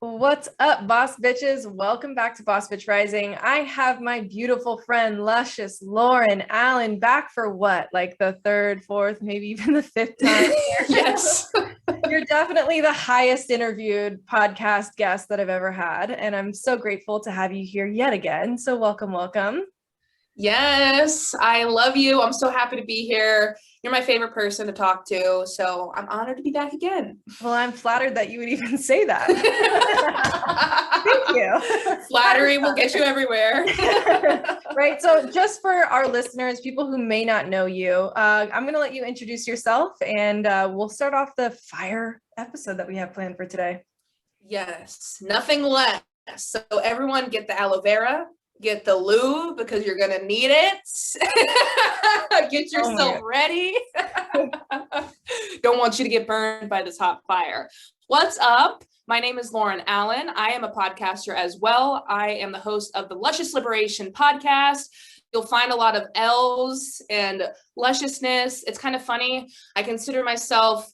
What's up, boss bitches? Welcome back to Boss Bitch Rising. I have my beautiful friend, Luscious Lauren Allen, back for what? Like the third, fourth, maybe even the fifth time? Yes. You're definitely the highest interviewed podcast guest that I've ever had. And I'm so grateful to have you here yet again. So welcome. Yes, I love you. I'm so happy to be here. You're my favorite person to talk to, so I'm honored to be back again. Well, I'm flattered that you would even say that. Thank you. Flattery will get you everywhere. Right. So just for our listeners, people who may not know you, I'm going to let you introduce yourself and we'll start off the fire episode that we have planned for today. Yes, nothing less. So everyone get the aloe vera, get the lube because you're going to need it. Get yourself ready. Don't want you to get burned by this hot fire. What's up? My name is Lauren Allen. I am a podcaster as well. I am the host of the Luscious Liberation Podcast. You'll find a lot of L's and lusciousness. It's kind of funny. I consider myself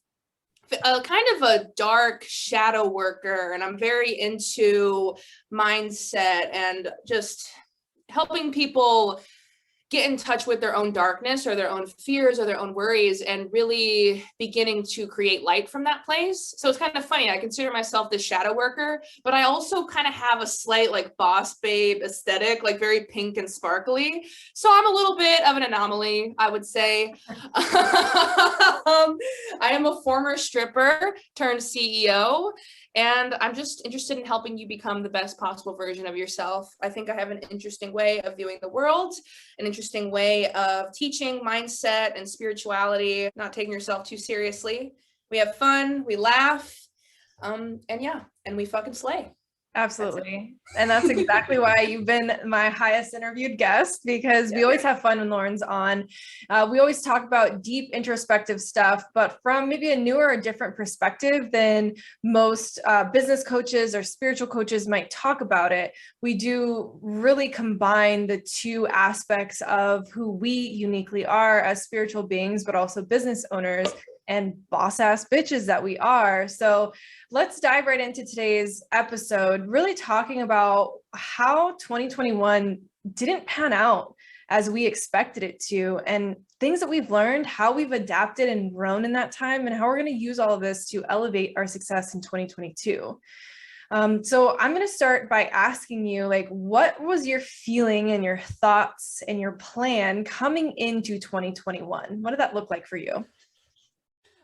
kind of a dark shadow worker, and I'm very into mindset and just helping people get in touch with their own darkness or their own fears or their own worries and really beginning to create light from that place. So it's kind of funny. I consider myself the shadow worker, but I also kind of have a slight like boss babe aesthetic, like very pink and sparkly. So I'm a little bit of an anomaly, I would say. I am a former stripper turned CEO. And I'm just interested in helping you become the best possible version of yourself. I think I have an interesting way of viewing the world, an interesting way of teaching mindset and spirituality, not taking yourself too seriously. We have fun, we laugh, and we fucking slay. Absolutely. And that's exactly why you've been my highest interviewed guest, because we always have fun when Lauren's on. We always talk about deep introspective stuff, but from maybe a newer or different perspective than most business coaches or spiritual coaches might talk about it. We do really combine the two aspects of who we uniquely are as spiritual beings, but also business owners and boss ass bitches that we are. So let's dive right into today's episode, really talking about how 2021 didn't pan out as we expected it to, and things that we've learned, how we've adapted and grown in that time, and how we're going to use all of this to elevate our success in 2022. So I'm going to start by asking you, like, what was your feeling and your thoughts and your plan coming into 2021? What did that look like for you?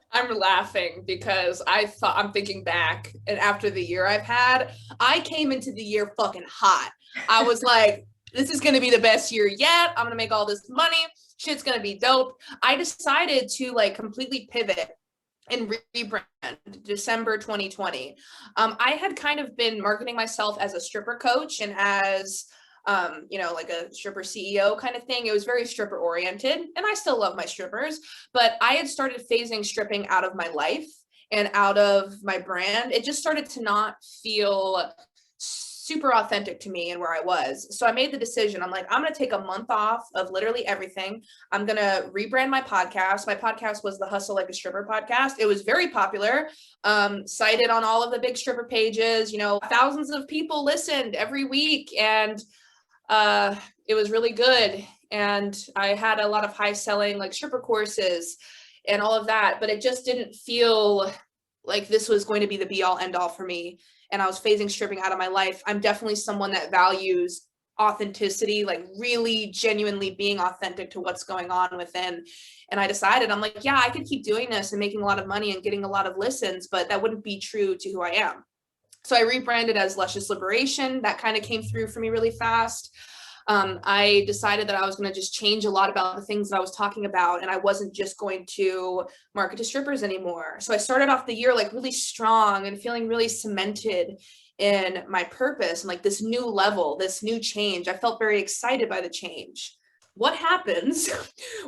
I'm laughing because I'm thinking back, and after the year I've had, I came into the year fucking hot. I was like, this is going to be the best year yet. I'm going to make all this money. Shit's going to be dope. I decided to like completely pivot and rebrand December 2020. I had kind of been marketing myself as a stripper coach and as like a stripper CEO kind of thing. It was very stripper oriented, and I still love my strippers, but I had started phasing stripping out of my life and out of my brand. It just started to not feel super authentic to me and where I was. So I made the decision. I'm like, I'm going to take a month off of literally everything. I'm going to rebrand my podcast. My podcast was the Hustle Like a Stripper podcast. It was very popular, cited on all of the big stripper pages. Thousands of people listened every week, and it was really good. And I had a lot of high selling like stripper courses and all of that, but it just didn't feel like this was going to be the be all end all for me. And I was phasing stripping out of my life. I'm definitely someone that values authenticity, like really genuinely being authentic to what's going on within. And I decided, I'm like, yeah, I could keep doing this and making a lot of money and getting a lot of listens, but that wouldn't be true to who I am. So I rebranded as Luscious Liberation. That kind of came through for me really fast. I decided that I was going to just change a lot about the things that I was talking about, and I wasn't just going to market to strippers anymore. So I started off the year like really strong and feeling really cemented in my purpose and like this new level, this new change. I felt very excited by the change. What happens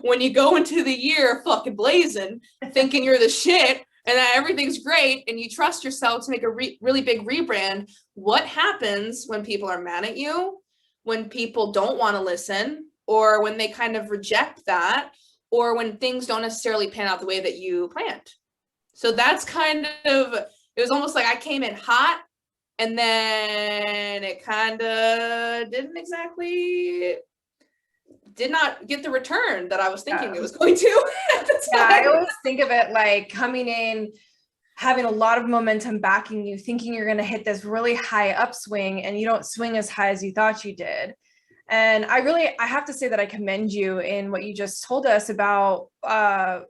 when you go into the year fucking blazing, thinking you're the shit, and that everything's great, and you trust yourself to make a really big rebrand? What happens when people are mad at you, when people don't want to listen, or when they kind of reject that, or when things don't necessarily pan out the way that you planned? So that's kind of, it was almost like I came in hot, And then it kind of did not get the return that I was thinking it was going to at the time. Yeah, I always think of it like coming in, having a lot of momentum backing you, thinking you're going to hit this really high upswing, and you don't swing as high as you thought you did. And I have to say that I commend you in what you just told us about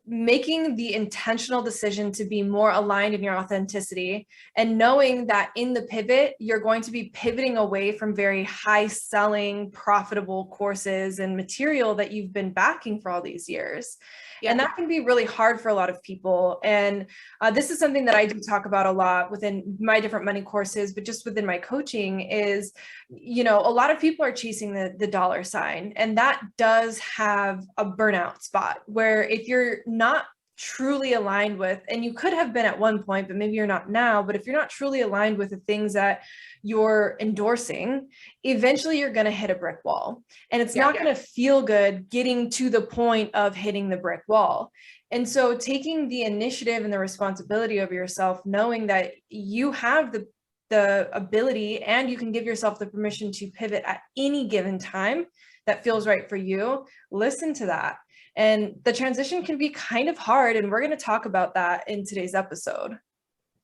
making the intentional decision to be more aligned in your authenticity, and knowing that in the pivot, you're going to be pivoting away from very high selling, profitable courses and material that you've been backing for all these years. Yeah. And that can be really hard for a lot of people. And this is something that I do talk about a lot within my different money courses, but just within my coaching is, a lot of people are chasing the dollar sign, and that does have a burnout spot where if you're not truly aligned with, and you could have been at one point, but maybe you're not now, but if you're not truly aligned with the things that you're endorsing, eventually you're going to hit a brick wall, and it's not going to feel good getting to the point of hitting the brick wall. And so taking the initiative and the responsibility over yourself, knowing that you have the ability and you can give yourself the permission to pivot at any given time that feels right for you, listen to that. And the transition can be kind of hard, and we're going to talk about that in today's episode.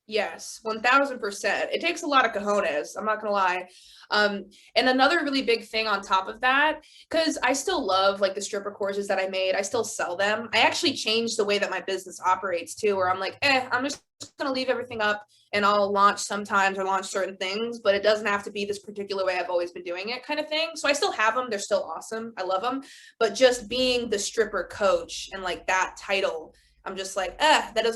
Yes, 1000%. It takes a lot of cojones, I'm not gonna lie. And another really big thing on top of that, because I still love like the stripper courses that I made, I still sell them. I actually changed the way that my business operates too, where I'm like, I'm just gonna leave everything up and I'll launch sometimes or launch certain things, but it doesn't have to be this particular way I've always been doing it kind of thing. So I still have them, they're still awesome, I love them, but just being the stripper coach and like that title, I'm just like, I don't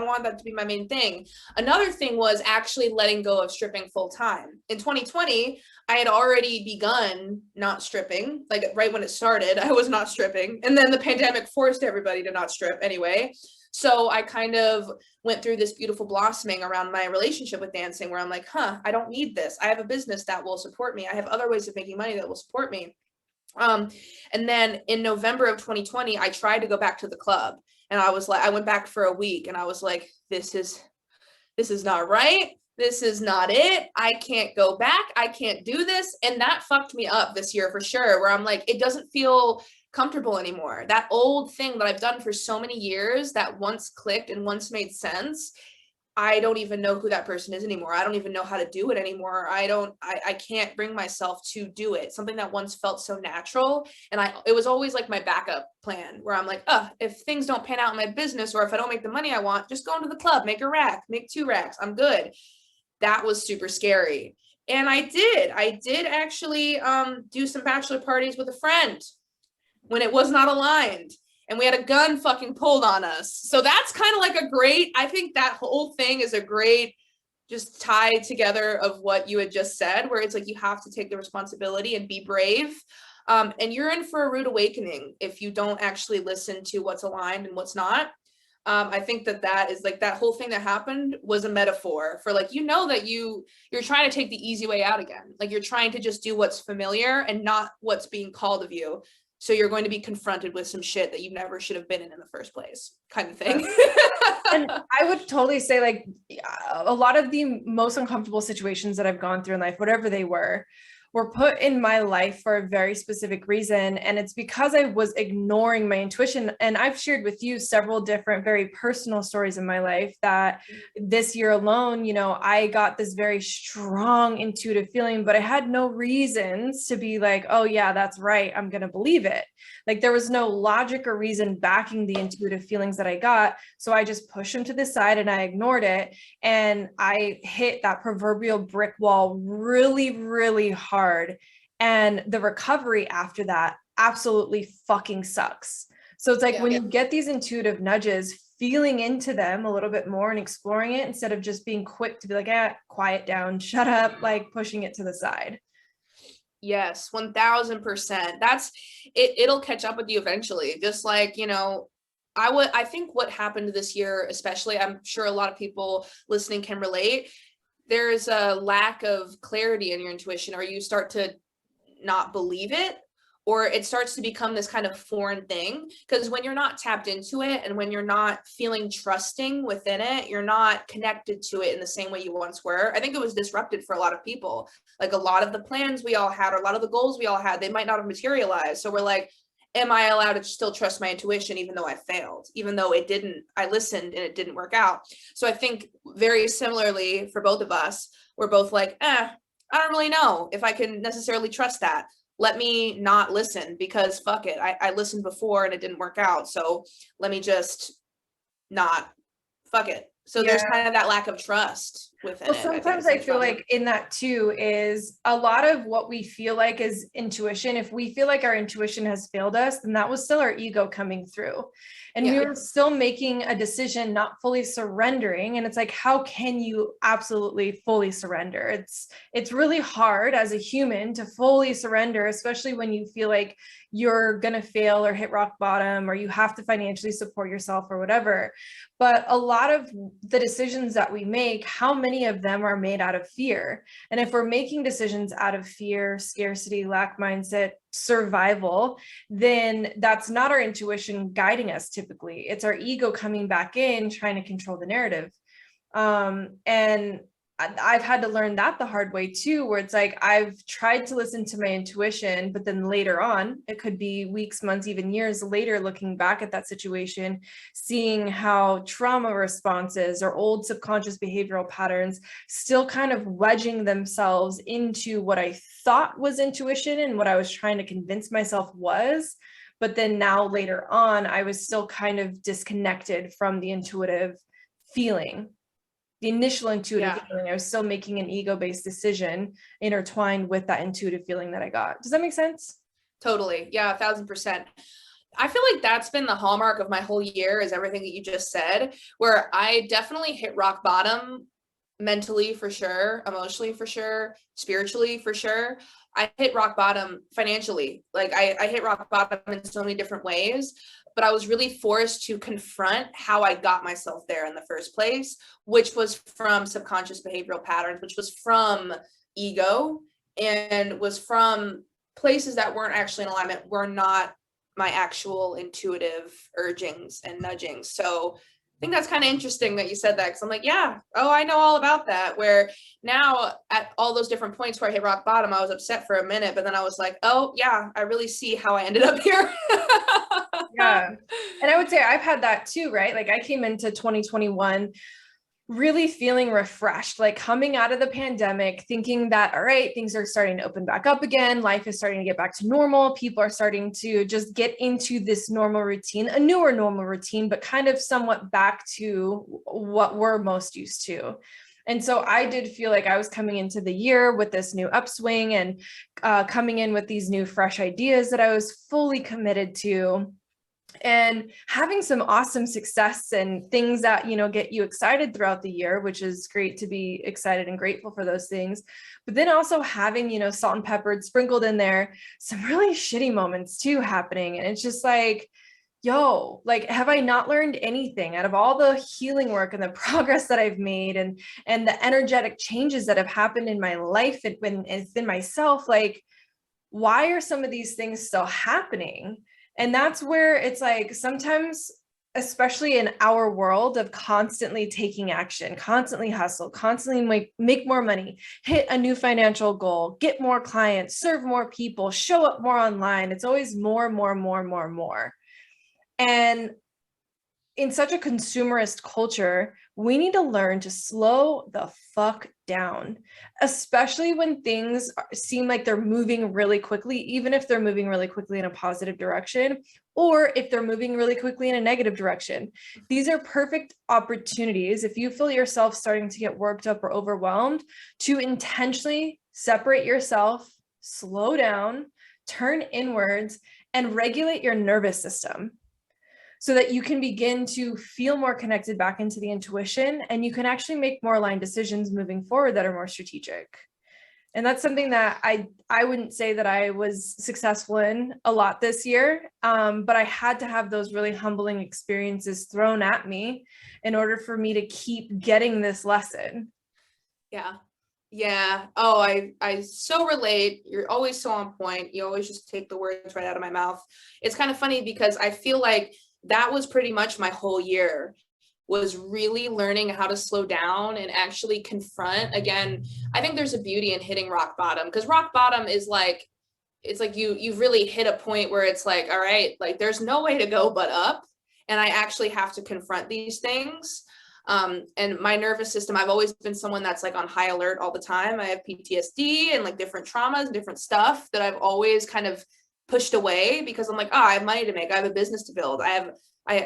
want that to be my main thing. Another thing was actually letting go of stripping full time. In 2020, I had already begun not stripping, like right when it started, I was not stripping. And then the pandemic forced everybody to not strip anyway. So I kind of went through this beautiful blossoming around my relationship with dancing where I'm like, I don't need this. I have a business that will support me. I have other ways of making money that will support me. And then in November of 2020, I tried to go back to the club. And I was like, I went back for a week and I was like, this is not right. This is not it. I can't go back. I can't do this. And that fucked me up this year for sure, where I'm like, it doesn't feel comfortable anymore. That old thing that I've done for so many years that once clicked and once made sense, I don't even know who that person is anymore. I don't even know how to do it anymore. I can't bring myself to do it. Something that once felt so natural. And it was always like my backup plan where I'm like, if things don't pan out in my business, or if I don't make the money I want, just go into the club, make a rack, make 2 racks. I'm good. That was super scary. And I did actually do some bachelor parties with a friend when it was not aligned. And we had a gun fucking pulled on us. So that's kind of like I think that whole thing is a great just tie together of what you had just said, where it's like, you have to take the responsibility and be brave. And you're in for a rude awakening if you don't actually listen to what's aligned and what's not. I think that is like, that whole thing that happened was a metaphor for like, that you're trying to take the easy way out again. Like you're trying to just do what's familiar and not what's being called of you. So you're going to be confronted with some shit that you never should have been in the first place, kind of thing. And I would totally say like a lot of the most uncomfortable situations that I've gone through in life, whatever they were put in my life for a very specific reason. And it's because I was ignoring my intuition. And I've shared with you several different, very personal stories in my life that this year alone, I got this very strong intuitive feeling, but I had no reasons to be like, oh yeah, that's right, I'm going to believe it. Like there was no logic or reason backing the intuitive feelings that I got. So I just pushed them to the side and I ignored it. And I hit that proverbial brick wall really, really hard. And the recovery after that absolutely fucking sucks. So it's like when you get these intuitive nudges, feeling into them a little bit more and exploring it instead of just being quick to be like, quiet down, shut up, like pushing it to the side. Yes, 1000%. That's it. It'll catch up with you eventually. Just like, I think what happened this year, especially, I'm sure a lot of people listening can relate. There's a lack of clarity in your intuition, or you start to not believe it, or it starts to become this kind of foreign thing. Because when you're not tapped into it and when you're not feeling trusting within it, you're not connected to it in the same way you once were. I think it was disrupted for a lot of people. Like a lot of the plans we all had, or a lot of the goals we all had, they might not have materialized. So we're like, am I allowed to still trust my intuition even though I failed, even though it didn't, I listened and it didn't work out. So I think very similarly for both of us, we're both like, I don't really know if I can necessarily trust that. Let me not listen, because fuck it. I listened before and it didn't work out. So let me just not, fuck it. So there's kind of that lack of trust within it. Sometimes I feel like in that too is a lot of what we feel like is intuition. If we feel like our intuition has failed us, then that was still our ego coming through. And we were still making a decision, not fully surrendering. And it's like, how can you absolutely fully surrender? It's really hard as a human to fully surrender, especially when you feel like you're going to fail or hit rock bottom, or you have to financially support yourself or whatever. But a lot of the decisions that we make, how many of them are made out of fear? And if we're making decisions out of fear, scarcity, lack mindset, survival, then that's not our intuition guiding us. Typically, it's our ego coming back in, trying to control the narrative. And I've had to learn that the hard way too, where it's like, I've tried to listen to my intuition, but then later on, it could be weeks, months, even years later, looking back at that situation, seeing how trauma responses or old subconscious behavioral patterns still kind of wedging themselves into what I thought was intuition and what I was trying to convince myself was. But then now later on, I was still kind of disconnected from the intuitive feeling. The initial intuitive feeling, I was still making an ego-based decision intertwined with that intuitive feeling that I got. Does that make sense? Totally. Yeah, 1000%. I feel like that's been the hallmark of my whole year, is everything that you just said, where I definitely hit rock bottom mentally for sure, emotionally for sure, spiritually for sure. I hit rock bottom financially. Like I hit rock bottom in so many different ways, but I was really forced to confront how I got myself there in the first place, which was from subconscious behavioral patterns, which was from ego, and was from places that weren't actually in alignment, were not my actual intuitive urgings and nudgings. So I think that's kind of interesting that you said that, because I'm like, I know all about that. Where now at all those different points where I hit rock bottom, I was upset for a minute, but then I was like, oh yeah, I really see how I ended up here. Yeah. And I would say I've had that too, right? Like I came into 2021 really feeling refreshed, like coming out of the pandemic, thinking that, all right, things are starting to open back up again. Life is starting to get back to normal. People are starting to just get into this normal routine, a newer normal routine, but kind of somewhat back to what we're most used to. And so I did feel like I was coming into the year with this new upswing and coming in with these new fresh ideas that I was fully committed to, and having some awesome success and things that, get you excited throughout the year, which is great to be excited and grateful for those things. But then also having, salt and pepper sprinkled in there, some really shitty moments too happening. And it's just like, yo, like, have I not learned anything out of all the healing work and the progress that I've made and the energetic changes that have happened in my life and within myself? Like, why are some of these things still happening? And that's where it's like, sometimes, especially in our world of constantly taking action, constantly hustle, constantly make more money, hit a new financial goal, get more clients, serve more people, show up more online. It's always more. And in such a consumerist culture, we need to learn to slow the fuck down, especially when things seem like they're moving really quickly, even if they're moving really quickly in a positive direction, or if they're moving really quickly in a negative direction. These are perfect opportunities, if you feel yourself starting to get worked up or overwhelmed, to intentionally separate yourself, slow down, turn inwards, and regulate your nervous system, so that you can begin to feel more connected back into the intuition, and you can actually make more aligned decisions moving forward that are more strategic. And that's something that I wouldn't say that I was successful in a lot this year, but I had to have those really humbling experiences thrown at me in order for me to keep getting this lesson. Yeah. Yeah. Oh, I so relate. You're always so on point. You always just take the words right out of my mouth. It's kind of funny because I feel like that was pretty much my whole year, was really learning how to slow down and actually confront. Again, I think there's a beauty in hitting rock bottom, because rock bottom is like, it's like you've really hit a point where it's like, all right, like there's no way to go but up, and I actually have to confront these things. And my nervous system, I've always been someone that's like on high alert all the time. I have PTSD and like different traumas and different stuff that I've always kind of pushed away, because I'm like, oh, I have money to make, I have a business to build, I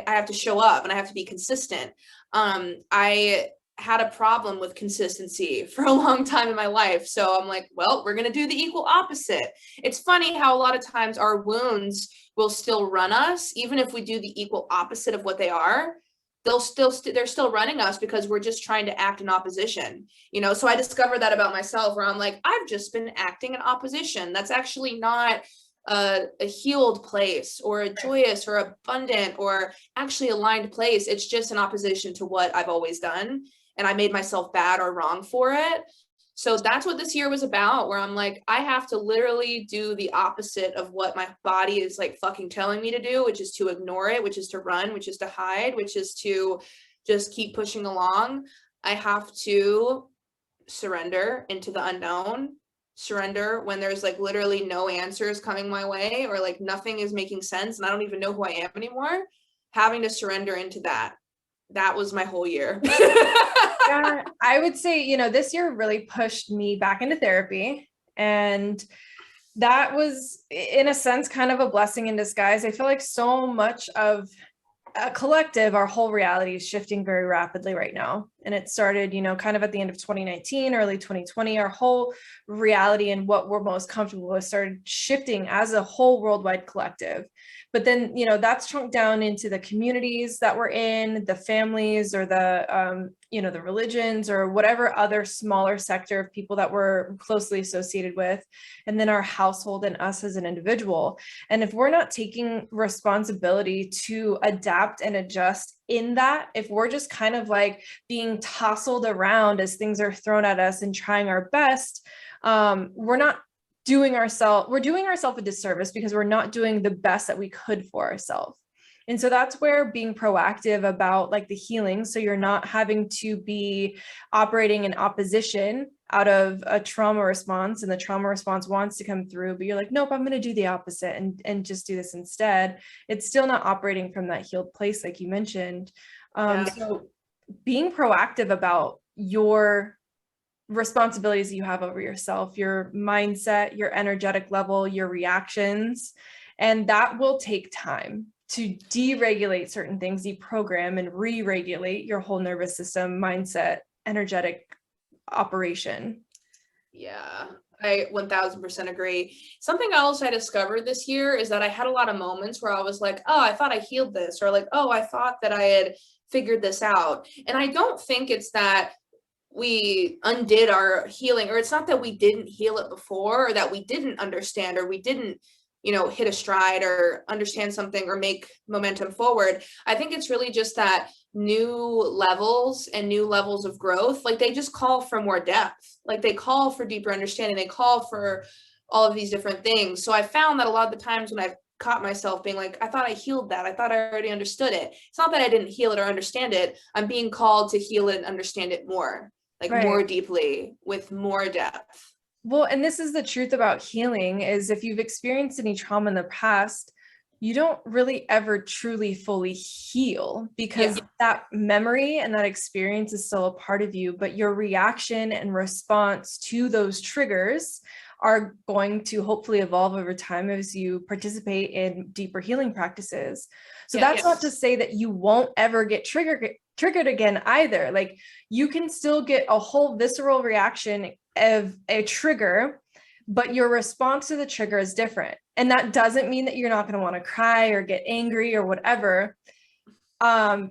have to show up and I have to be consistent. I had a problem with consistency for a long time in my life. So I'm like, well, we're going to do the equal opposite. It's funny how a lot of times our wounds will still run us, even if we do the equal opposite of what they are. They're still running us because we're just trying to act in opposition, you know? So I discovered that about myself, where I'm like, I've just been acting in opposition. That's actually not a healed place or a joyous or abundant or actually aligned place. It's just an opposition to what I've always done. And I made myself bad or wrong for it. So that's what this year was about, where I'm like, I have to literally do the opposite of what my body is like fucking telling me to do, which is to ignore it, which is to run, which is to hide, which is to just keep pushing along. I have to surrender into the unknown, surrender when there's like literally no answers coming my way, or like nothing is making sense and I don't even know who I am anymore. Having to surrender into that. That was my whole year. Yeah, I would say, this year really pushed me back into therapy. And that was, in a sense, kind of a blessing in disguise. I feel like so much of a collective, our whole reality is shifting very rapidly right now. And it started, kind of at the end of 2019, early 2020, our whole reality and what we're most comfortable with started shifting as a whole worldwide collective. But then, that's shrunk down into the communities that we're in, the families, or the, the religions, or whatever other smaller sector of people that we're closely associated with, and then our household and us as an individual. And if we're not taking responsibility to adapt and adjust in that, if we're just kind of like being tousled around as things are thrown at us and trying our best, we're doing ourselves a disservice, because we're not doing the best that we could for ourselves. And so that's where being proactive about like the healing, so you're not having to be operating in opposition out of a trauma response, and the trauma response wants to come through, but you're like, nope, I'm going to do the opposite and just do this instead. It's still not operating from that healed place, like you mentioned. So being proactive about your responsibilities that you have over yourself, your mindset, your energetic level, your reactions, and that will take time to deregulate certain things, deprogram and re-regulate your whole nervous system, mindset, energetic operation. Yeah, I 1000% agree. Something else I discovered this year is that I had a lot of moments where I was like, oh, I thought I healed this, or like, oh, I thought that I had figured this out. And I don't think it's that we undid our healing, or it's not that we didn't heal it before, or that we didn't understand, or we didn't, hit a stride or understand something or make momentum forward. I think it's really just that new levels of growth, like they just call for more depth, like they call for deeper understanding, they call for all of these different things. So I found that a lot of the times when I've caught myself being like, I thought I healed that, I thought I already understood it. It's not that I didn't heal it or understand it. I'm being called to heal it and understand it more, like more deeply, with more depth. Well, and this is the truth about healing, is if you've experienced any trauma in the past, you don't really ever truly fully heal, because that memory and that experience is still a part of you, but your reaction and response to those triggers are going to hopefully evolve over time as you participate in deeper healing practices. So that's not to say that you won't ever get triggered again either. Like, you can still get a whole visceral reaction of a trigger, but your response to the trigger is different. And that doesn't mean that you're not going to want to cry or get angry or whatever,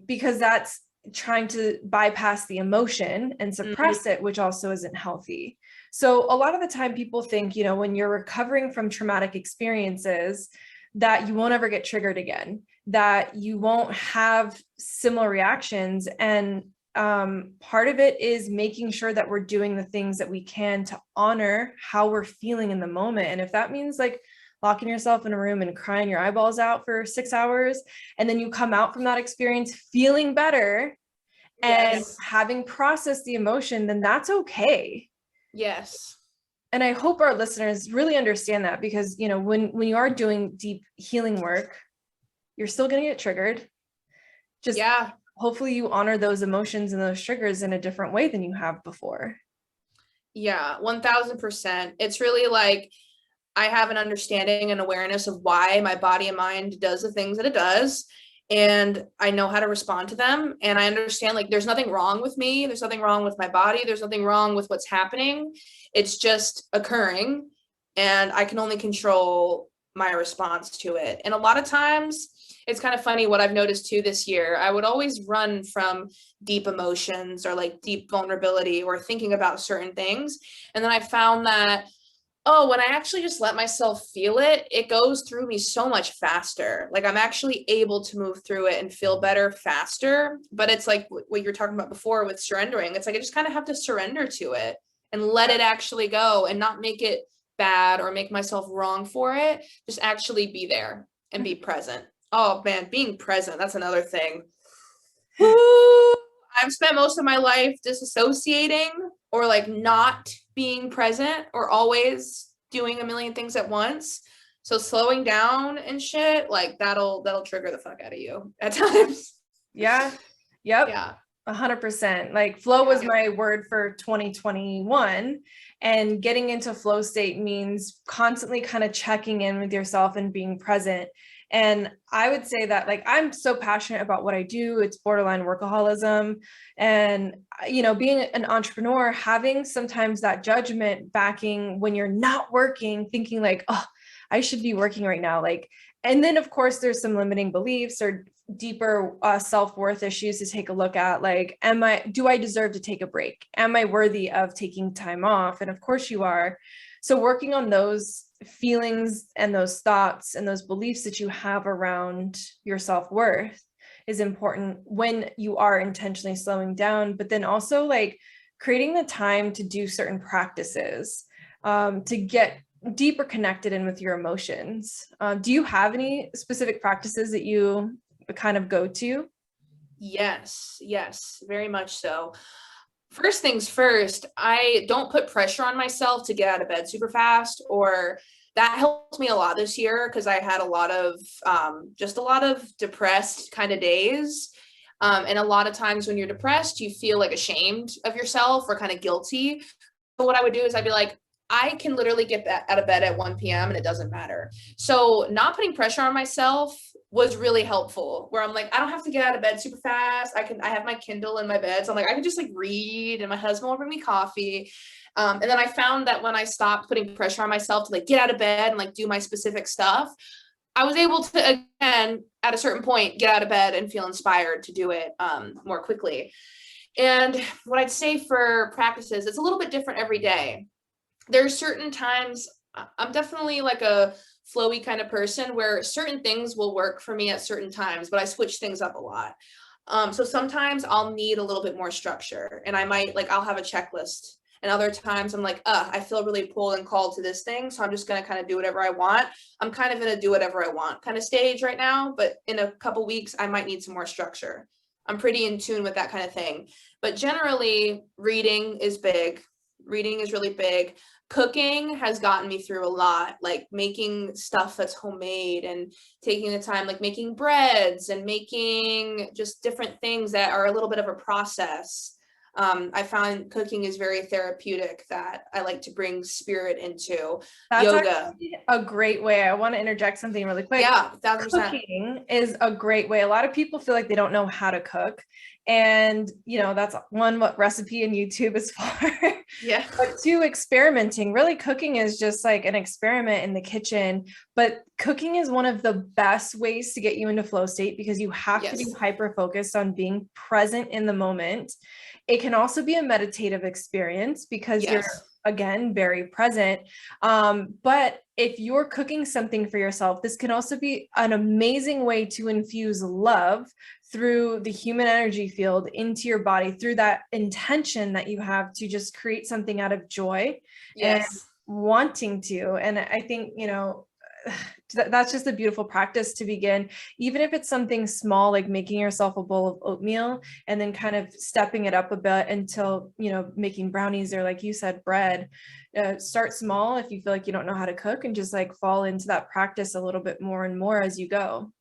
because that's trying to bypass the emotion and suppress it, which also isn't healthy. So a lot of the time people think, when you're recovering from traumatic experiences, that you won't ever get triggered again, that you won't have similar reactions. And part of it is making sure that we're doing the things that we can to honor how we're feeling in the moment. And if that means like locking yourself in a room and crying your eyeballs out for 6 hours, and then you come out from that experience feeling better and having processed the emotion, then that's okay. Yes. And I hope our listeners really understand that, because, you know, when you are doing deep healing work, you're still going to get triggered. Just hopefully you honor those emotions and those triggers in a different way than you have before. Yeah, 1000%. It's really like, I have an understanding and awareness of why my body and mind does the things that it does. And I know how to respond to them. And I understand, like, there's nothing wrong with me. There's nothing wrong with my body. There's nothing wrong with what's happening. It's just occurring. And I can only control my response to it. And a lot of times, it's kind of funny what I've noticed too this year. I would always run from deep emotions or like deep vulnerability or thinking about certain things. And then I found that, oh, when I actually just let myself feel it, it goes through me so much faster. Like I'm actually able to move through it and feel better faster. But it's like what you were talking about before with surrendering. It's like I just kind of have to surrender to it and let it actually go and not make it bad or make myself wrong for it. Just actually be there and be present. Oh man, being present, that's another thing. I've spent most of my life disassociating or like not being present or always doing a million things at once. So slowing down and shit, like that'll trigger the fuck out of you at times. Yeah. Yep. Yeah. 100%. Like flow was my word for 2021, and getting into flow state means constantly kind of checking in with yourself and being present. And I would say that, like, I'm so passionate about what I do. It's borderline workaholism. And, you know, being an entrepreneur, having sometimes that judgment backing when you're not working, thinking like, oh, I should be working right now. Like, and then of course there's some limiting beliefs or deeper self-worth issues to take a look at. Like, do I deserve to take a break? Am I worthy of taking time off? And of course you are. So working on those feelings and those thoughts and those beliefs that you have around your self-worth is important when you are intentionally slowing down, but then also like creating the time to do certain practices to get deeper connected in with your emotions. Do you have any specific practices that you kind of go to? Yes, very much so. First things first, I don't put pressure on myself to get out of bed super fast, or that helped me a lot this year because I had a lot of depressed kind of days. And a lot of times when you're depressed, you feel like ashamed of yourself or kind of guilty. But what I would do is I'd be like, I can literally get out of bed at 1 p.m. and it doesn't matter. So not putting pressure on myself was really helpful, where I'm like, I don't have to get out of bed super fast. I have my Kindle in my bed. So I'm like, I can just like read and my husband will bring me coffee. And then I found that when I stopped putting pressure on myself to like get out of bed and like do my specific stuff, I was able to, again, at a certain point, get out of bed and feel inspired to do it more quickly. And what I'd say for practices, it's a little bit different every day. There's certain times, I'm definitely like a flowy kind of person where certain things will work for me at certain times, but I switch things up a lot. So sometimes I'll need a little bit more structure, and I might I'll have a checklist, and other times I'm like, I feel really pulled and called to this thing. So I'm just going to kind of do whatever I want. I'm kind of in a do whatever I want kind of stage right now, but in a couple weeks, I might need some more structure. I'm pretty in tune with that kind of thing. But generally, reading is big. Reading is really big. Cooking has gotten me through a lot, like making stuff that's homemade and taking the time, like making breads and making just different things that are a little bit of a process. I found cooking is very therapeutic, that I like to bring spirit into. That's yoga. A great way. I want to interject something really quick. Yeah, 1000%. Cooking is a great way. A lot of people feel like they don't know how to cook. And, you know, that's one, what recipe and YouTube is for. Yeah. But two, experimenting. Really, cooking is just like an experiment in the kitchen. But cooking is one of the best ways to get you into flow state, because you have to be hyper focused on being present in the moment. It can also be a meditative experience because you're, again, very present. But if you're cooking something for yourself, this can also be an amazing way to infuse love through the human energy field into your body through that intention that you have to just create something out of joy and wanting to. And I think, that's just a beautiful practice to begin, even if it's something small, like making yourself a bowl of oatmeal and then kind of stepping it up a bit until, making brownies or, like you said, bread. Start small if you feel like you don't know how to cook, and just like fall into that practice a little bit more and more as you go.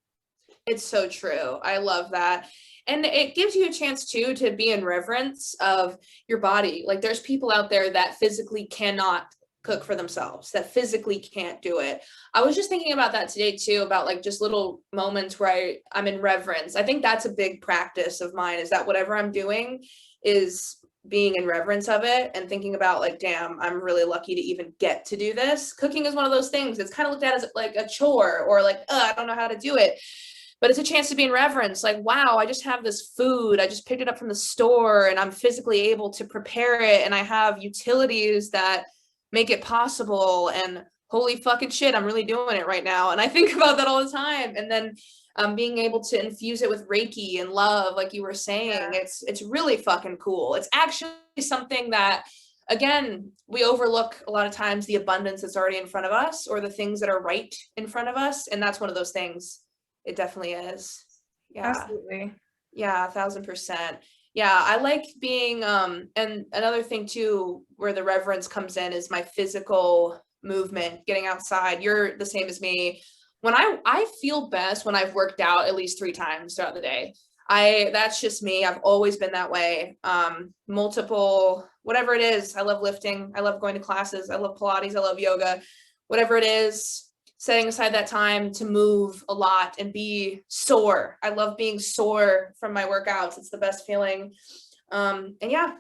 It's so true. I love that. And it gives you a chance too to be in reverence of your body. Like there's people out there that physically cannot cook for themselves, that physically can't do it. I was just thinking about that today too, about like just little moments where I'm in reverence. I think that's a big practice of mine, is that whatever I'm doing is being in reverence of it and thinking about like, damn, I'm really lucky to even get to do this. Cooking is one of those things. It's kind of looked at as like a chore, or like, I don't know how to do it. But it's a chance to be in reverence. Like, wow, I just have this food. I just picked it up from the store and I'm physically able to prepare it. And I have utilities that make it possible, and holy fucking shit, I'm really doing it right now. And I think about that all the time. And then being able to infuse it with Reiki and love, like you were saying, it's really fucking cool. It's actually something that, again, we overlook a lot of times, the abundance that's already in front of us, or the things that are right in front of us. And that's one of those things. It definitely is. Yeah. Absolutely. Yeah, 1,000%. Yeah, I like being, and another thing too, where the reverence comes in, is my physical movement, getting outside. You're the same as me. When I feel best when I've worked out at least 3 times throughout the day. That's just me. I've always been that way. Multiple, whatever it is. I love lifting. I love going to classes. I love Pilates. I love yoga, whatever it is. Setting aside that time to move a lot and be sore. I love being sore from my workouts. It's the best feeling. And yeah,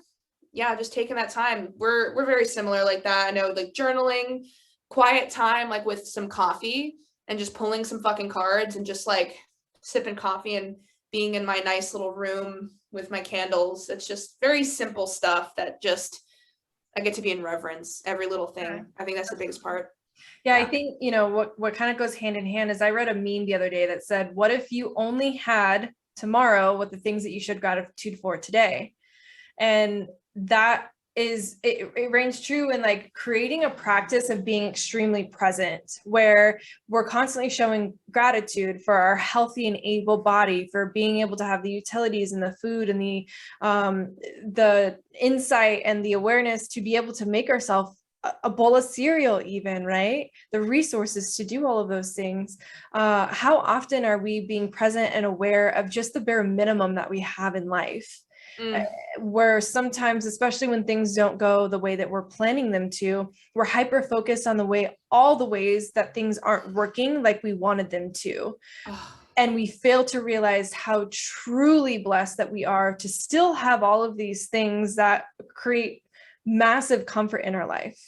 just taking that time. We're very similar like that. I know, like journaling, quiet time, like with some coffee and just pulling some fucking cards and just like sipping coffee and being in my nice little room with my candles. It's just very simple stuff that just, I get to be in reverence, every little thing. I think that's the biggest part. Yeah, I think, what kind of goes hand in hand is, I read a meme the other day that said, what if you only had tomorrow with the things that you showed gratitude for today? And that is, it reigns true in like creating a practice of being extremely present, where we're constantly showing gratitude for our healthy and able body, for being able to have the utilities and the food and the insight and the awareness to be able to make ourselves a bowl of cereal even, right? The resources to do all of those things. How often are we being present and aware of just the bare minimum that we have in life? Where sometimes, especially when things don't go the way that we're planning them to, we're hyper focused on all the ways that things aren't working like we wanted them to. And we fail to realize how truly blessed that we are to still have all of these things that create massive comfort in our life.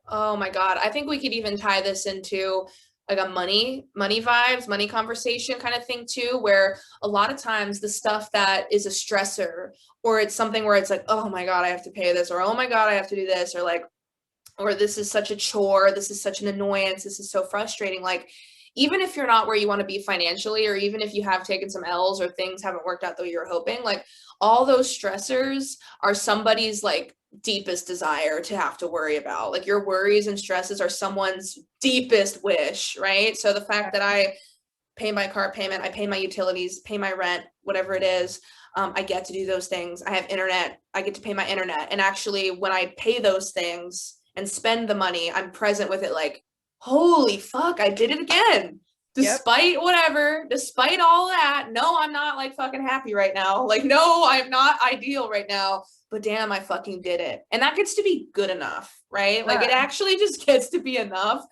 Oh my God. I think we could even tie this into like a money vibes, money conversation kind of thing too, where a lot of times the stuff that is a stressor, or it's something where it's like, oh my God, I have to pay this, or oh my God, I have to do this, or like, or this is such a chore, this is such an annoyance, this is so frustrating. Like, even if you're not where you want to be financially, or even if you have taken some L's or things haven't worked out the way you're hoping, like all those stressors are somebody's like deepest desire to have to worry about. Like your worries and stresses are someone's deepest wish, right? So the fact that I pay my car payment, I pay my utilities, pay my rent, whatever it is, I get to do those things. I have internet, I get to pay my internet. And actually when I pay those things and spend the money, I'm present with it, like, holy fuck, I did it again. Despite whatever, despite all that, no, I'm not like fucking happy right now. Like, no, I'm not ideal right now, but damn, I fucking did it. And that gets to be good enough, right? Like it actually just gets to be enough.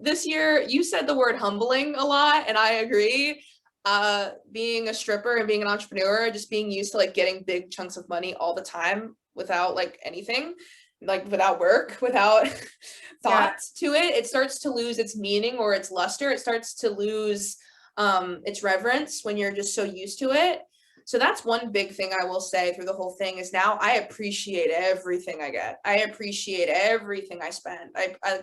This year, you said the word humbling a lot, and I agree. Being a stripper and being an entrepreneur, just being used to like getting big chunks of money all the time without like anything, like without work, without thoughts to it, it starts to lose its meaning or its luster. It starts to lose its reverence when you're just so used to it. So that's one big thing I will say through the whole thing, is now I appreciate everything I get. I appreciate everything I spend.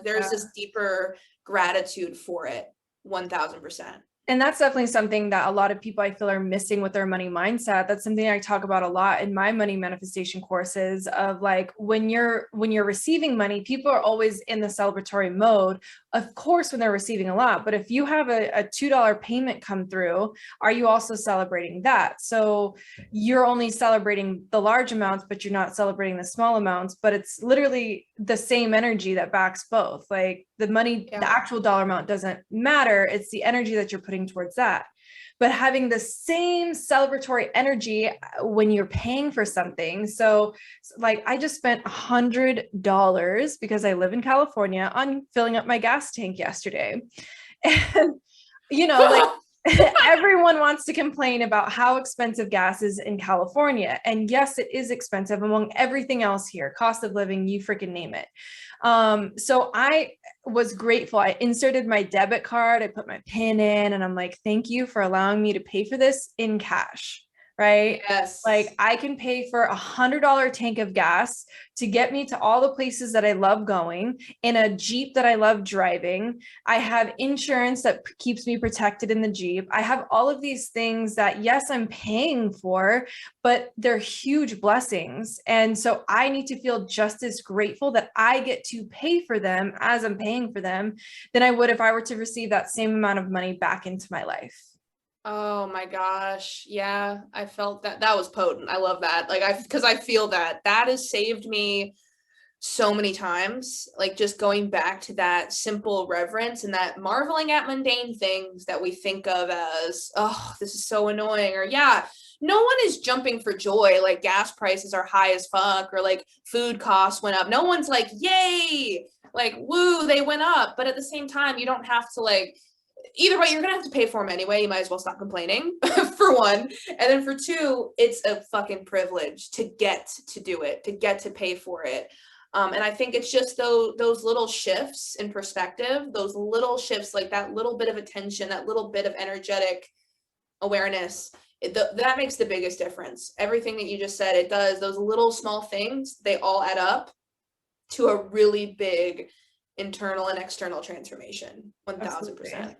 There's this deeper gratitude for it. 1,000%. And that's definitely something that a lot of people I feel are missing with their money mindset. That's something I talk about a lot in my money manifestation courses of like, when you're receiving money, people are always in the celebratory mode, of course, when they're receiving a lot. But if you have a $2 payment come through, are you also celebrating that? So you're only celebrating the large amounts, but you're not celebrating the small amounts, but it's literally the same energy that backs both. Like the money, the actual dollar amount doesn't matter. It's the energy that you're putting towards that. But having the same celebratory energy when you're paying for something. So like I just spent $100 because I live in California on filling up my gas tank yesterday. And, like everyone wants to complain about how expensive gas is in California. And yes, it is expensive among everything else here, cost of living, you freaking name it. So I was grateful. I inserted my debit card, I put my PIN in, and I'm like, thank you for allowing me to pay for this in cash. Right? Yes. Like I can pay for $100 tank of gas to get me to all the places that I love going in a Jeep that I love driving. I have insurance that keeps me protected in the Jeep. I have all of these things that, yes, I'm paying for, but they're huge blessings. And so I need to feel just as grateful that I get to pay for them as I'm paying for them than I would if I were to receive that same amount of money back into my life. Oh my gosh. Yeah, I felt that. That was potent. I love that. Like because I feel that has saved me so many times, like just going back to that simple reverence and that marveling at mundane things that we think of as, oh, this is so annoying, or yeah, no one is jumping for joy like gas prices are high as fuck, or like food costs went up. No one's like, yay, like woo, they went up. But at the same time, you don't have to like, either way, you're gonna have to pay for them anyway. You might as well stop complaining for one. And then for two, it's a fucking privilege to get to do it, to get to pay for it. And I think it's just those little shifts in perspective, those little shifts, like that little bit of attention, that little bit of energetic awareness, that makes the biggest difference. Everything that you just said, it does. Those little small things, they all add up to a really big internal and external transformation. 1000%.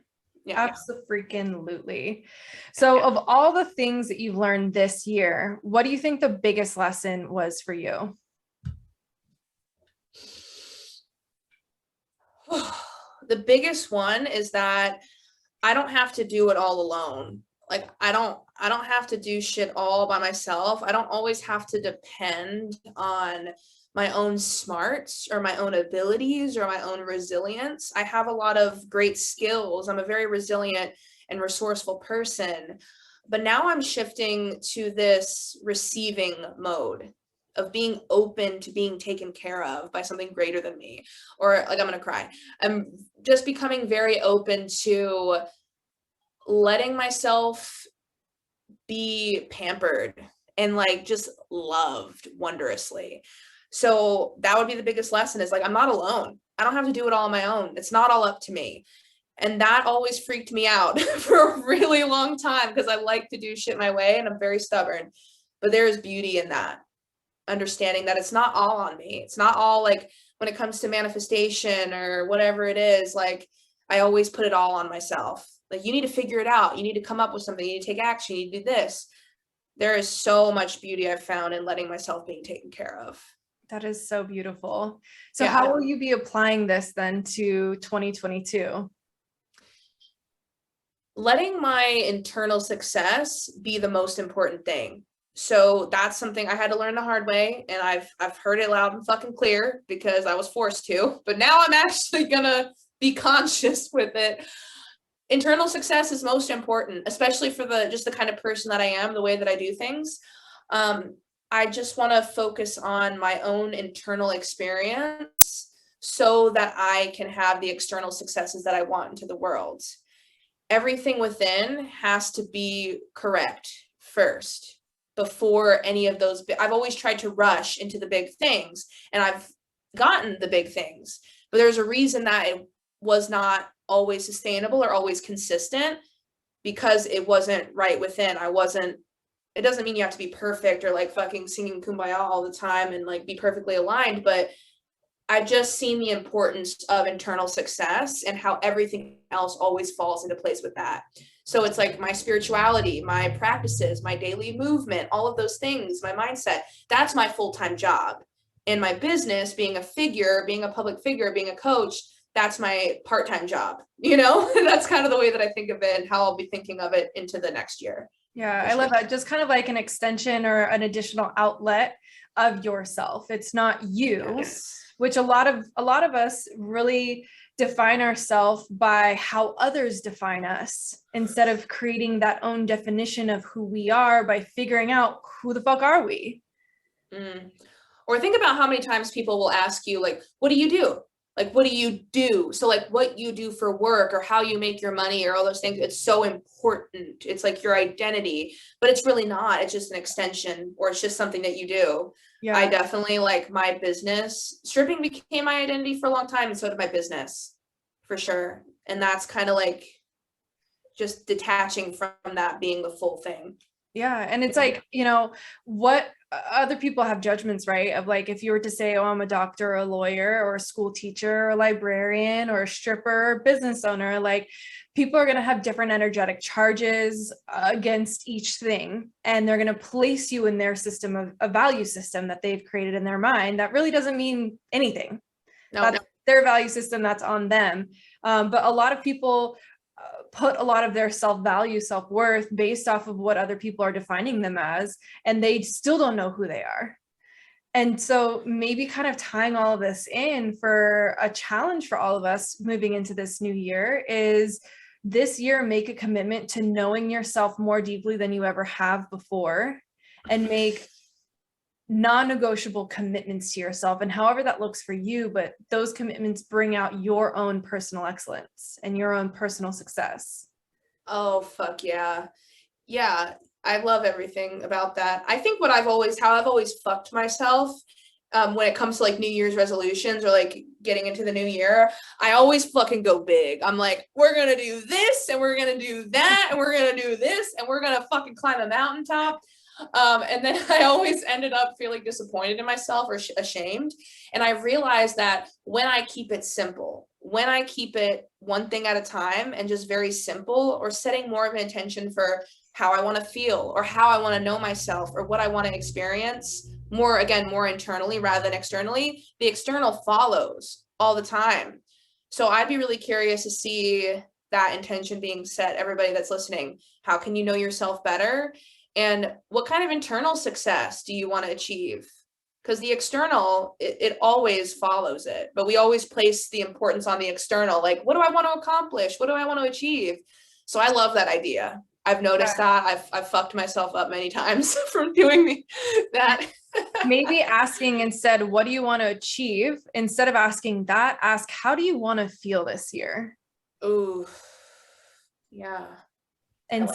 Yeah. Absolutely. So of all the things that you've learned this year, what do you think the biggest lesson was for you? The biggest one is that I don't have to do it all alone. Like I don't have to do shit all by myself. I don't always have to depend on my own smarts or my own abilities or my own resilience. I have a lot of great skills. I'm a very resilient and resourceful person. But now I'm shifting to this receiving mode of being open to being taken care of by something greater than me. Or like, I'm gonna cry. I'm just becoming very open to letting myself be pampered and like just loved wondrously. So that would be the biggest lesson, is like, I'm not alone. I don't have to do it all on my own. It's not all up to me. And that always freaked me out for a really long time, because I like to do shit my way and I'm very stubborn. But there is beauty in that, understanding that it's not all on me. It's not all, like when it comes to manifestation or whatever it is, like I always put it all on myself. Like, you need to figure it out. You need to come up with something. You need to take action. You need to do this. There is so much beauty I've found in letting myself being taken care of. That is so beautiful. So how will you be applying this then to 2022? Letting my internal success be the most important thing. So that's something I had to learn the hard way, and I've heard it loud and fucking clear because I was forced to, but now I'm actually gonna be conscious with it. Internal success is most important, especially for the kind of person that I am, the way that I do things. I just want to focus on my own internal experience so that I can have the external successes that I want into the world. Everything within has to be correct first before any of those. I've always tried to rush into the big things, and I've gotten the big things, but there's a reason that it was not always sustainable or always consistent, because it wasn't right within. It doesn't mean you have to be perfect or like fucking singing Kumbaya all the time and like be perfectly aligned, but I've just seen the importance of internal success and how everything else always falls into place with that. So it's like my spirituality, my practices, my daily movement, all of those things, my mindset, that's my full-time job. And my business, being a figure, being a public figure, being a coach, that's my part-time job. That's kind of the way that I think of it and how I'll be thinking of it into the next year. Yeah, I love that. Just kind of like an extension or an additional outlet of yourself. It's not you, yes. Which a lot of us really define ourselves by how others define us instead of creating that own definition of who we are by figuring out who the fuck are we. Or think about how many times people will ask you, like, what do you do? Like, what do you do? So like what you do for work or how you make your money or all those things, it's so important. It's like your identity, but it's really not. It's just an extension, or it's just something that you do. Yeah. I definitely like my business. Stripping became my identity for a long time, and so did my business, for sure. And that's kind of like just detaching from that being the full thing. Yeah. And it's like, what other people have judgments, right? Of like, if you were to say, oh, I'm a doctor or a lawyer or a school teacher or a librarian or a stripper or business owner, like people are going to have different energetic charges against each thing. And they're going to place you in their system of a value system that they've created in their mind. That really doesn't mean anything. That's their value system. That's on them. But a lot of people put a lot of their self-value, self-worth based off of what other people are defining them as, and they still don't know who they are. And so maybe kind of tying all of this in for a challenge for all of us moving into this new year is this year, make a commitment to knowing yourself more deeply than you ever have before, and make non-negotiable commitments to yourself, and however that looks for you, but those commitments bring out your own personal excellence and your own personal success. Oh, fuck yeah. Yeah. I love everything about that. I think how I've always fucked myself when it comes to like New Year's resolutions or like getting into the new year, I always fucking go big. I'm like, we're going to do this and we're going to do that and we're going to do this and we're going to fucking climb a mountaintop. And then I always ended up feeling disappointed in myself or ashamed. And I realized that when I keep it simple, when I keep it one thing at a time and just very simple, or setting more of an intention for how I want to feel or how I want to know myself or what I want to experience more internally rather than externally, the external follows all the time. So I'd be really curious to see that intention being set. Everybody that's listening, how can you know yourself better? And what kind of internal success do you want to achieve? Because the external, it always follows it, but we always place the importance on the external. Like, what do I want to accomplish? What do I want to achieve? So I love that idea. I've noticed that I've fucked myself up many times from doing that. Maybe asking instead, what do you want to achieve? Instead of asking that, ask, how do you want to feel this year? Ooh, yeah. And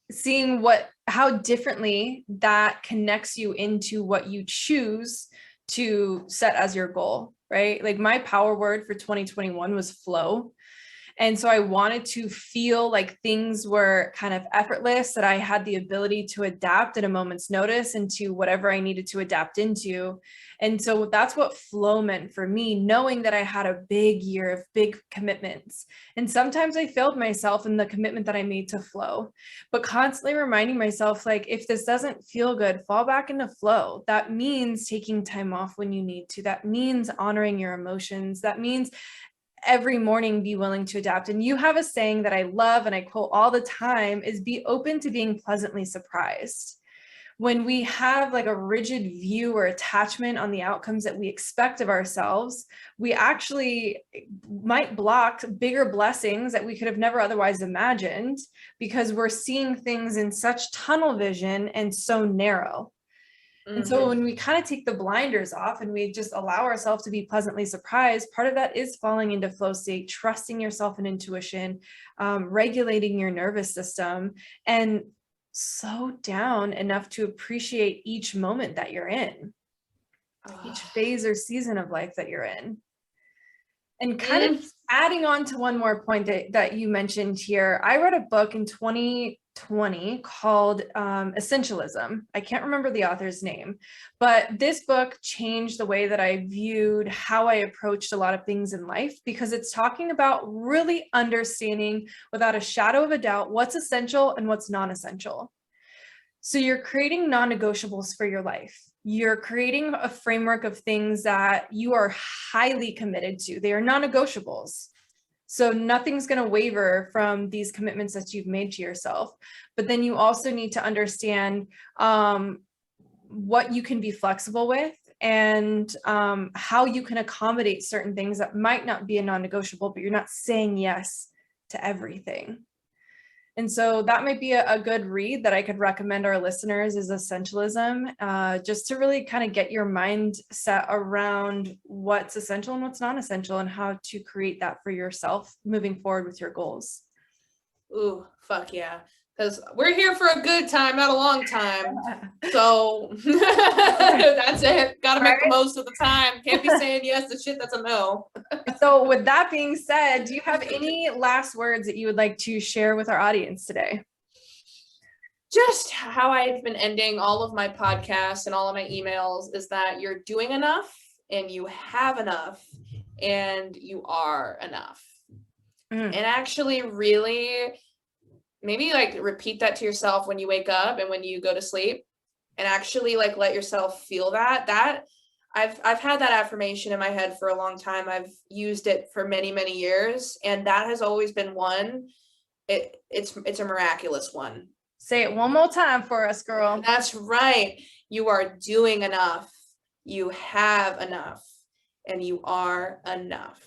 seeing how differently that connects you into what you choose to set as your goal, right? Like my power word for 2021 was flow. And so I wanted to feel like things were kind of effortless, that I had the ability to adapt at a moment's notice into whatever I needed to adapt into. And so that's what flow meant for me, knowing that I had a big year of big commitments. And sometimes I failed myself in the commitment that I made to flow, but constantly reminding myself, like, if this doesn't feel good, fall back into flow. That means taking time off when you need to. That means honoring your emotions. That means every morning be willing to adapt. And you have a saying that I love and I quote all the time is, be open to being pleasantly surprised. When we have like a rigid view or attachment on the outcomes that we expect of ourselves, we actually might block bigger blessings that we could have never otherwise imagined, because we're seeing things in such tunnel vision and so narrow. And so when we kind of take the blinders off and we just allow ourselves to be pleasantly surprised, part of that is falling into flow state, trusting yourself and intuition, regulating your nervous system, and slow down enough to appreciate each moment that you're in, each phase or season of life that you're in. And kind of adding on to one more point that you mentioned here, I read a book in 2020 called Essentialism. I can't remember the author's name, but this book changed the way that I viewed how I approached a lot of things in life, because it's talking about really understanding without a shadow of a doubt what's essential and what's non-essential. So you're creating non-negotiables for your life. You're creating a framework of things that you are highly committed to. They are non-negotiables. So nothing's going to waver from these commitments that you've made to yourself. But then you also need to understand what you can be flexible with, and how you can accommodate certain things that might not be a non-negotiable, but you're not saying yes to everything. And so that might be a good read that I could recommend our listeners, is Essentialism, just to really kind of get your mind set around what's essential and what's non-essential, and how to create that for yourself moving forward with your goals. Ooh, fuck yeah. Because we're here for a good time, not a long time. So that's it. Got to make the most of the time. Can't be saying yes to shit that's a no. So with that being said, do you have any last words that you would like to share with our audience today? Just how I've been ending all of my podcasts and all of my emails is that you're doing enough, and you have enough, and you are enough. And actually really maybe like repeat that to yourself when you wake up and when you go to sleep, and actually like let yourself feel that I've had that affirmation in my head for a long time. I've used it for many, many years, and that has always been one. It's a miraculous one. Say it one more time for us, girl. That's right. You are doing enough. You have enough, and you are enough.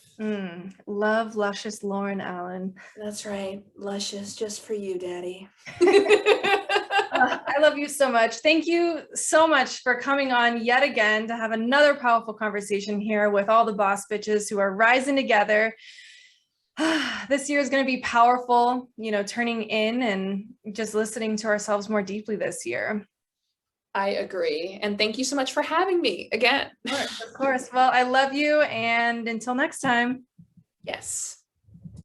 Love Luscious Lauren Allen. That's right. Luscious, just for you, Daddy. I love you so much. Thank you so much for coming on yet again to have another powerful conversation here with all the boss bitches who are rising together. This year is going to be powerful, turning in and just listening to ourselves more deeply this year. I agree. And thank you so much for having me again. Of course. Well, I love you. And until next time. Yes.